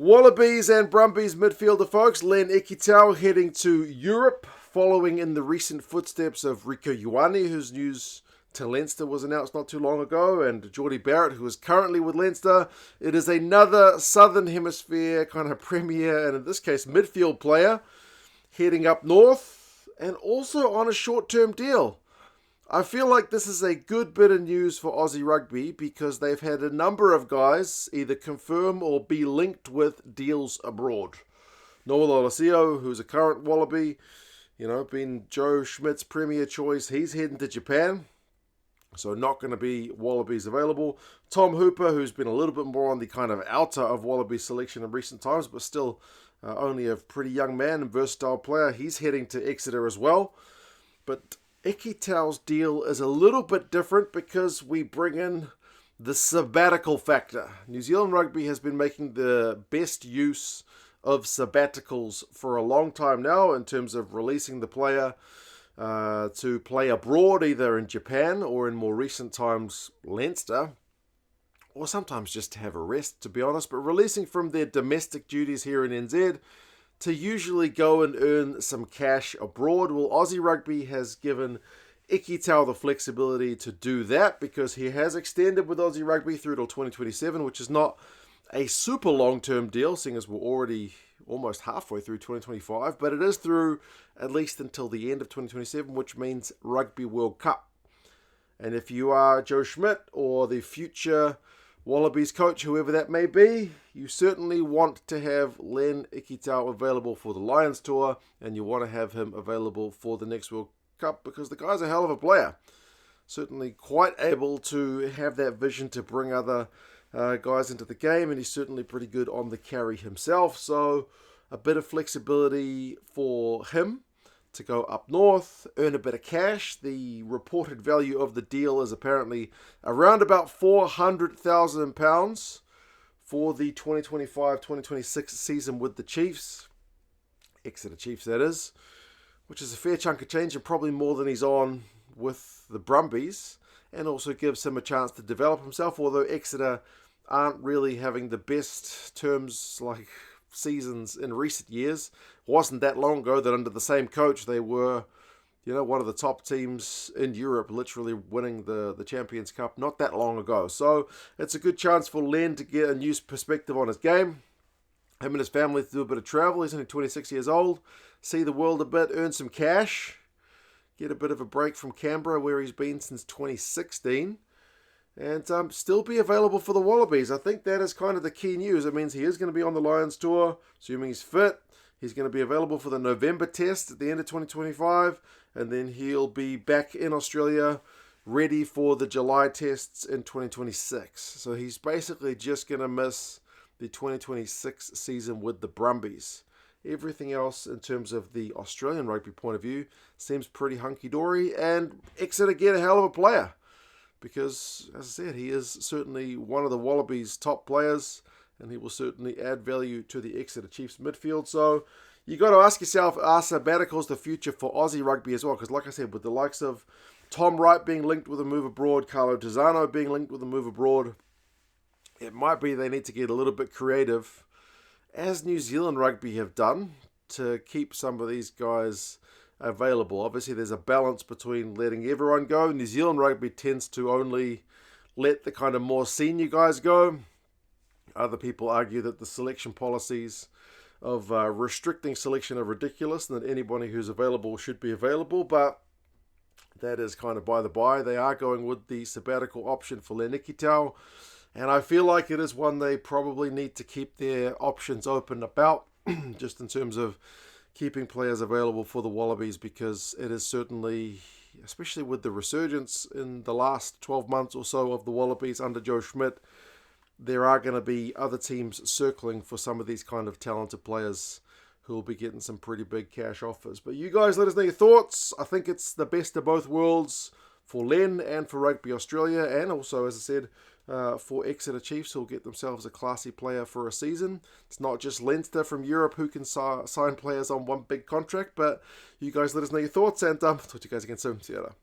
Wallabies and Brumbies midfielder, folks. Len Ikitau heading to Europe, following in the recent footsteps of Rieko Ioane, whose news to Leinster was announced not too long ago, and Geordie Barrett, who is currently with Leinster. It is another Southern Hemisphere kind of premier, and in this case, midfield player, heading up north, and also on a short-term deal. I feel like this is a good bit of news for Aussie Rugby because they've had a number of guys either confirm or be linked with deals abroad. Noel Olesio, who's a current Wallaby, been Joe Schmidt's premier choice. He's heading to Japan, so not going to be Wallabies available. Tom Hooper, who's been a little bit more on the kind of outer of Wallaby selection in recent times, but still only a pretty young man and versatile player. He's heading to Exeter as well. But Ikitau's deal is a little bit different because we bring in the sabbatical factor. New Zealand Rugby has been making the best use of sabbaticals for a long time now in terms of releasing the player to play abroad, either in Japan or in more recent times Leinster, or sometimes just to have a rest, to be honest, but releasing from their domestic duties here in NZ to usually go and earn some cash abroad. Well, Aussie Rugby has given Ikitau the flexibility to do that because he has extended with Aussie Rugby through till 2027, which is not a super long-term deal, seeing as we're already almost halfway through 2025, but it is through at least until the end of 2027, which means Rugby World Cup. And if you are Joe Schmidt or the future Wallabies coach, whoever that may be, you certainly want to have Len Ikitau available for the Lions Tour, and you want to have him available for the next World Cup because the guy's a hell of a player. Certainly quite able to have that vision to bring other guys into the game, and he's certainly pretty good on the carry himself. So a bit of flexibility for him to go up north, earn a bit of cash. The reported value of the deal is apparently around about £400,000 for the 2025-2026 season with the Chiefs. Exeter Chiefs, that is. Which is a fair chunk of change and probably more than he's on with the Brumbies. And also gives him a chance to develop himself, although Exeter aren't really having the best terms like seasons in recent years. It wasn't that long ago that under the same coach they were, one of the top teams in Europe, literally winning the Champions Cup not that long ago. So it's a good chance for Len to get a new perspective on his game. Him and his family to do a bit of travel. He's only 26 years old. See the world a bit, earn some cash. Get a bit of a break from Canberra where he's been since 2016. And still be available for the Wallabies. I think that is kind of the key news. It means he is going to be on the Lions Tour, assuming he's fit. He's going to be available for the November test at the end of 2025. And then he'll be back in Australia, ready for the July tests in 2026. So he's basically just going to miss the 2026 season with the Brumbies. Everything else in terms of the Australian rugby point of view seems pretty hunky-dory. And Exeter get a hell of a player. Because, as I said, he is certainly one of the Wallabies' top players, and he will certainly add value to the Exeter Chiefs midfield. So you got to ask yourself, are sabbaticals the future for Aussie Rugby as well? Because, like I said, with the likes of Tom Wright being linked with a move abroad, Carlo Tizzano being linked with a move abroad, it might be they need to get a little bit creative, as New Zealand Rugby have done, to keep some of these guys available. Obviously, there's a balance between letting everyone go. New Zealand Rugby tends to only let the kind of more senior guys go. Other people argue that the selection policies of restricting selection are ridiculous and that anybody who's available should be available, but that is kind of by the by. They are going with the sabbatical option for Len Ikitau, and I feel like it is one they probably need to keep their options open about, just in terms of keeping players available for the Wallabies, because it is certainly, especially with the resurgence in the last 12 months or so of the Wallabies under Joe Schmidt, there are going to be other teams circling for some of these kind of talented players who will be getting some pretty big cash offers. But you guys let us know your thoughts. I think it's the best of both worlds for Len and for Rugby Australia, and also, as I said, for Exeter Chiefs, who'll get themselves a classy player for a season. It's not just Leinster from Europe who can sign players on one big contract, but you guys let us know your thoughts, and talk to you guys again soon. See you later.